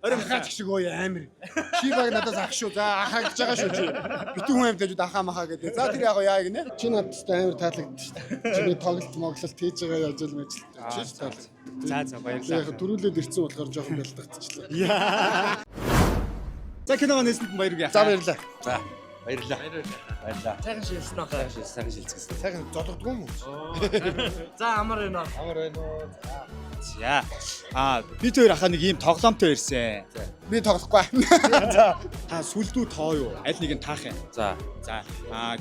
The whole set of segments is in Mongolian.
Ахаач шиг ой амир. Чи баг надаас ах шүү. За ахаа гэж байгаа шүү чи. Битүү хүн амтайжууд ахаа махаа гэдэг. За тэр яг яа гинэ. Чи надад амир таалагдчих шүү дээ. Чиний тоглолт моглолт хийж байгаа яаж л мэж. Чи таалаг. За баярлалаа. Яг дөрүүлээд ирсэн болохоор жоохон бэлдэгдчихлээ. За кино нээсэнд баяр гэх. За баярлалаа. За баярлалаа. Баярлалаа. Сайхан шилсэн аа. Сайхан шилцгэсэн. Сайхан зодгдгүй юм уу? За амар байна. Амар байна уу. За. Бид хоёр ахаа нэг ийм тоглоомтой ирсэн. Би тоглохгүй. Та сүлдүү тоо юу? Аль нэг нь таах юм. За. За.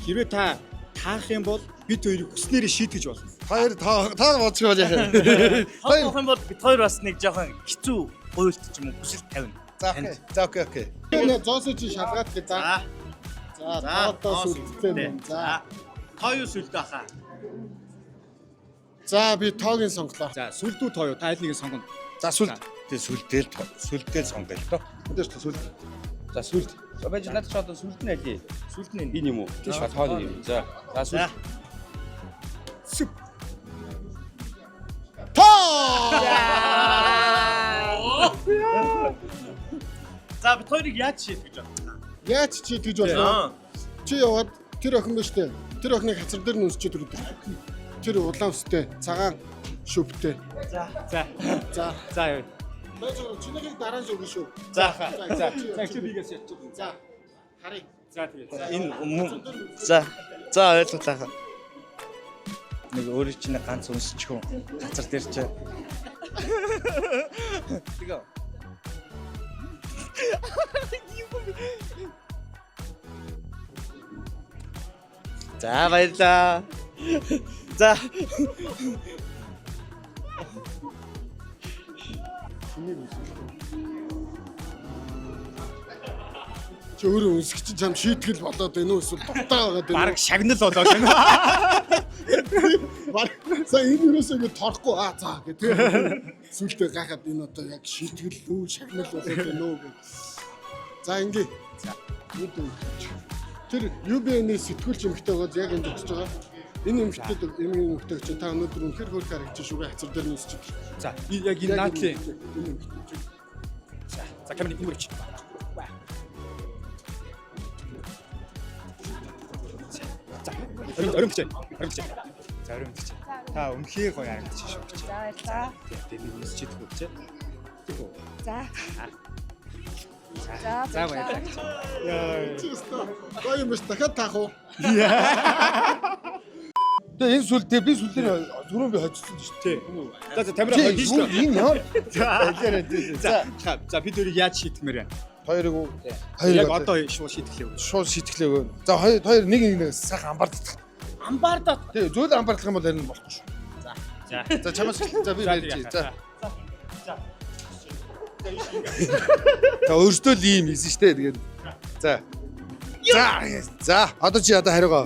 Хэрвээ та таах юм бол бид хоёрыг хүснээрээ шийтгэж болно. Хоёр таа бодчих бол яах вэ? Хоёр юм бол бид хоёр бас нэг жоохон хэцүү гуйлт ч юм уу хүсэл тавина. За окей. За окей. Энэ зоосоо чи шалгаад гэ за. За тоодоо сүлдтэй. За. Тоо юу сүлдээ ахаа. За би тоогийн сонглоо. За сүлдүү тоо юу? Та аль нэгийг сонгоно. За сүлд. Тэг сүлдээл сонгоё л доо. Өдөөс сүлд. За сүлд. За байж надад ч одоо сүлд нь алий? Сүлд нь Энэ юм уу? Тийш тооны юм. За. За сүлд. Сүп. За бид хоёрыг яаж шийдэж байна? Яаж чи тэгж болно? Чи яваад тэр охин биш үү? Тэр охиныг хацар дээр нүсч өдөр. Тэр улаан өстэй, цагаан шүптэй. За. За юу. Байж чинийхийг дараа нь өгнө шүү. За. За чи бигээс ятчих. За. Харъя. За тэгээ. Энэ За. За ойлголаа. Нэг өөрөө чинь ганц өнсчихв. Газар дээр чи. Тэгээ. За баярлаа. За. Чи өөрөө өнсгч чам шийтгэл болоод байна уу эсвэл дутаа байгаад байна уу? Бараг шагнал болоод байна. За энэ юусоо ингэ торхгүй за гэдэг. Сүлдээ гахаад энэ одоо яг шийтгэл үү шагнал болоод байна уу гэж. За ингэ. За. Тэр UBN-ийн сэтгүүлч эмэгтэй байгаа яг энэ зогсож байгаа. Энэ эмэгтэй чи та өнөөдөр үнэхээр хөрх харагдаж шүүгээ хацар дээр нисэж байна. За яг энэ наатлын. За камерын энэ үрч. Өрөмч. За өрөмч. Та өмнөхий гоё харагдаж шүү. За баярлаа. Тэгээд нэг чид хөвч. За. За баярлаа. Гоё юм биш дахиад таах уу? Тэгээ энэ сүлдээ би сүлдээ түрүүн би хоцсон шүү дээ. За тамираа хойж шүү. Энэ ямар? За бид хоёрыг яаж шийтгэмээр байна? Хоёрыг уу? Яг одоо шууд шийтгэлээ. Шууд шийтгэлээ. За хоёр нэг сайхан амбардах. Амбардаа. Тэгээ зөөл амбардах юм бол энэ болохгүй шүү. За чамаас за би ярьж. За. За өөртөө л ийм хийсэн шүү дээ. Тэгээд. За. За одоо чи одоо хариугаа.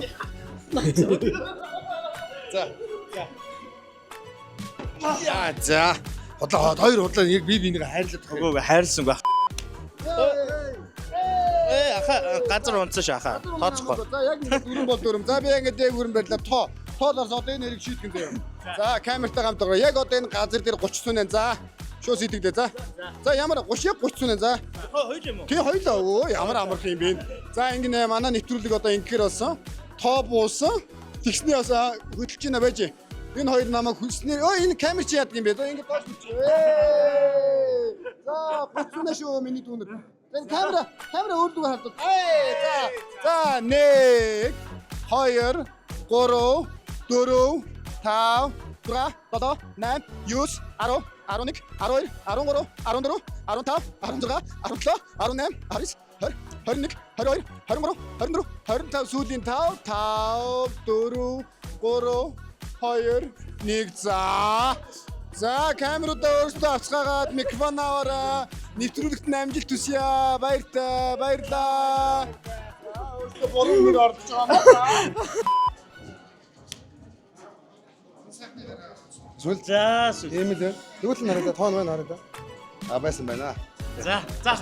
За. За. Хоёр худлаа яг би бинийг хайрлаад Үгүй хайрлсан байх. Ахаа газар унцсан шахаа. Тооцохгүй. За яг ингэ дүрэн бол дүрэн. За би ингэ дээг хүрэн барьлаа. Тоолоос одоо энэ хэрэг шийтгэн дээ. За камертай хамтгаа. Яг одоо энэ газар дээр 30 сүнэн. За. Шууд сэтгдээ за. За ямар 30 яг 30 сүнэн за. Хоёул юм уу? Тий хоёлаа өө ямар амарх юм бэ? За ингэ манай нэвтрүүлэг одоо ингэхээр болсон. Тоо буусан. Тэгснээ бас хөдөлж байна байж. Энэ хоёр намайг хүснээр энэ камер чи яадаг юм бэ? За ингэ доош бичээ. За 30 сүнэ шүү миний дүүнэр. Энэ камера өөрлөгөө харддаг. За 1 2 3 4 5 6 7 8 9 10 11 12 13 14 15 16 17 18 19 20 21 22 23 24 25 сүүлийн 5 4 3 2 1 за камеруудаа өөрсдөө авцгаагаад микрофон аваараа нэвтрүүлэгт амжилт хүсье баярлаа өөрсдөө бороо мөр орж байгаа сүлд. За сүл. Ийм л. Тэгвэл харагдаа тоон байна харагдаа. Байсан байна. За та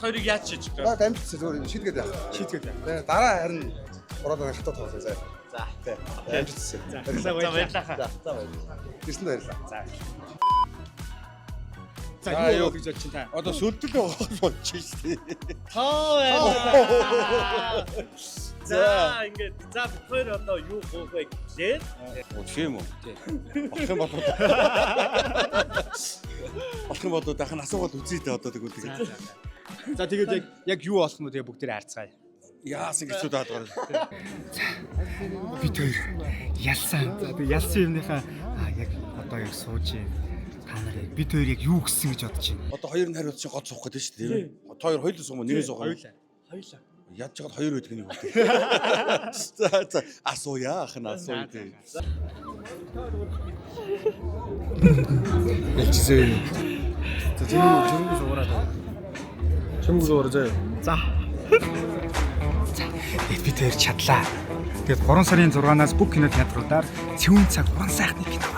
хоёрыг яаж шийдэж За дамжчихсан зүгээр шийдгээд яах. Тэгээ дараа харин ороод хатаа тоглоё заа. За. Дамжчихсан. За баярлалаа. За баярлалаа. Ирсэн баярлалаа. За. За За, юу юу гэж бодож чинь та? Одоо сүлдэл байгаа болчих шүү дээ. За ингээд за бид хоёр одоо юу гоох вэ гэхлээр Болох юм уу? Болох юм бол болох юм бол дахин асуугаад үзье дээ одоо тэгвэл тэгээд. За тэгээд яг юу болох нь вэ? Тэгээ бүгдээрээ харцгаая. Яасан гэж чудаад байгаа. Бид хоёр ялсан. За тэг ялсан юмныхаа яг одоо яг сууж юм. Та нар яг бид хоёр яг юу гисэн гэж бодож байна. Одоо хоёр нь хариулт чинь гол суух гэдэг шүү дээ. Одоо хоёр хоёул суух нэг суух. Хоёлаа. Яаж чагаад хоёр байдаг нэг үү. За асууя ах нь асууя дээ. Ялчсээ. За чимгүй суугаад. Чимгүй суугаар заяа. За. Бид хоёр чадлаа. Тэгээд 3 сарын 6-наас бүх кино театруудаар Цэвэн цаг уран сайхны кино.